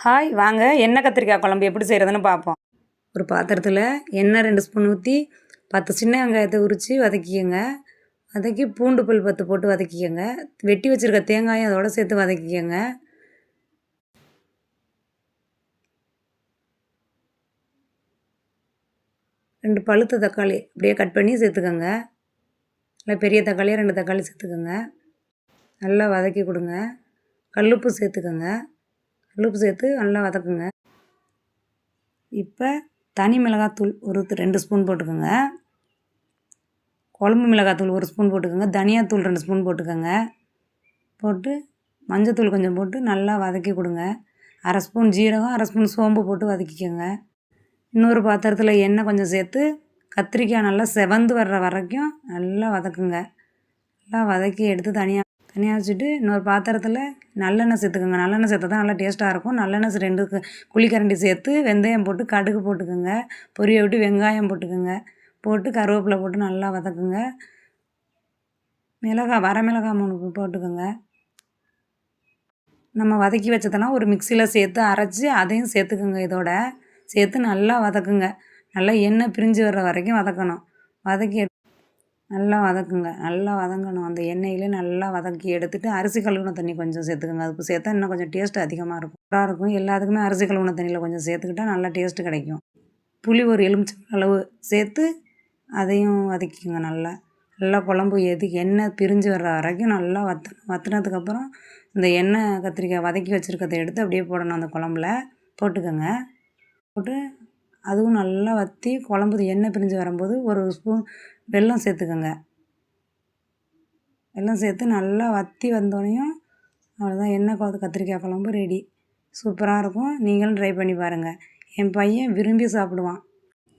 Hi வாங்க எண்ணெய் கத்திரிக்காய் குழம்பு எப்படி செய்கிறதுன்னு பார்ப்போம். ஒரு பாத்திரத்தில் எண்ணெய் 2 ஸ்பூன் ஊற்றி 10 சின்ன வெங்காயத்தை உரித்து வதக்கிக்கோங்க. வதக்கி பூண்டு பல் 10 போட்டு வதக்கிக்கோங்க. வெட்டி வச்சுருக்க தேங்காயும் அதோட சேர்த்து வதக்கிக்கோங்க. ரெண்டு பழுத்த தக்காளி அப்படியே கட் பண்ணி சேர்த்துக்கோங்க. நல்லா பெரிய தக்காளியாக 2 தக்காளி சேர்த்துக்கோங்க. நல்லா வதக்கி கொடுங்க. கல்லுப்பு சேர்த்துக்கோங்க. கல்லுப்பு சேர்த்து நல்லா வதக்குங்க. இப்போ தனி மிளகாத்தூள் ஒரு 2 ஸ்பூன் போட்டுக்கோங்க. குழம்பு மிளகாத்தூள் 1 ஸ்பூன் போட்டுக்கோங்க. தனியாத்தூள் 2 ஸ்பூன் போட்டுக்கோங்க. போட்டு மஞ்சத்தூள் கொஞ்சம் போட்டு நல்லா வதக்கி கொடுங்க. 1/2 ஸ்பூன் ஜீரகம் 1/2 ஸ்பூன் சோம்பு போட்டு வதக்கிக்கோங்க. இன்னொரு பாத்திரத்தில் எண்ணெய் கொஞ்சம் சேர்த்து கத்திரிக்காய் நல்லா செவந்து வர்ற வரைக்கும் நல்லா வதக்குங்க. நல்லா வதக்கி எடுத்து தனியாக வச்சுட்டு இன்னொரு பாத்திரத்தில் நல்லெண்ணெய் சேர்த்துக்கோங்க. நல்லெண்ணெய் சேர்த்தா தான் நல்லா டேஸ்ட்டாக இருக்கும். நல்லெண்ணெய் 2 குழிக்கரண்டி சேர்த்து வெந்தயம் போட்டு கடுகு போட்டுக்கோங்க. பொரிய விட்டு வெங்காயம் போட்டுக்கோங்க. போட்டு கருவேப்பிலை போட்டு நல்லா வதக்குங்க. வரமிளகாய் 3 போட்டுக்கோங்க. நம்ம வதக்கி வச்சதெல்லாம் ஒரு மிக்சியில் சேர்த்து அரைச்சி அதையும் சேர்த்துக்கோங்க. இதோட சேர்த்து நல்லா வதக்குங்க. நல்லா எண்ணெய் பிரிஞ்சு வர்ற வரைக்கும் வதக்கணும். வதக்கி நல்லா வதக்குங்க. நல்லா வதங்கணும். அந்த எண்ணெயிலே நல்லா வதக்கி எடுத்துகிட்டு அரிசி கழுவின தண்ணி கொஞ்சம் சேர்த்துக்கோங்க. அதுக்கு சேர்த்தா இன்னும் கொஞ்சம் டேஸ்ட் அதிகமாக இருக்கும். சூப்பராக இருக்கும். எல்லாத்துக்குமே அரிசி கழுவின தண்ணியில் கொஞ்சம் சேர்த்துக்கிட்டா நல்லா டேஸ்ட்டு கிடைக்கும். புளி ஒரு எலுமிச்சம்பழம் அளவு சேர்த்து அதையும் வதக்கிக்கோங்க. நல்லா நல்லா குழம்பு எண்ணெய் பிரிஞ்சு வர்ற வரைக்கும் நல்லா வற்றினதுக்கப்புறம் இந்த எண்ணெய் கத்திரிக்காய் வதக்கி வச்சுருக்கதை எடுத்து அப்படியே போடணும். அந்த குழம்புல போட்டுக்கோங்க. போட்டு அதுவும் நல்லா வற்றி குழம்பு எண்ணெய் பிரிஞ்சு வரும்போது ஒரு ஸ்பூன் வெல்லம் சேர்த்துக்கோங்க. வெல்லம் சேர்த்து நல்லா வற்றி வந்தோடனையும் அவ்வளோதான், எண்ணெய் கத்திரிக்காய் குழம்பு ரெடி. சூப்பராக இருக்கும். நீங்களும் ட்ரை பண்ணி பாருங்கள். என் பையன் விரும்பி சாப்பிடுவான்.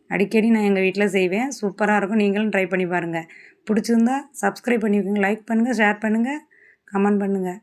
அடிக்கடி நான் எங்கள் வீட்டில் செய்வேன். சூப்பராக இருக்கும். நீங்களும் ட்ரை பண்ணி பாருங்கள். பிடிச்சிருந்தா சப்ஸ்கிரைப் பண்ணிக்கோங்க. லைக் பண்ணுங்கள், ஷேர் பண்ணுங்கள், கமெண்ட் பண்ணுங்கள்.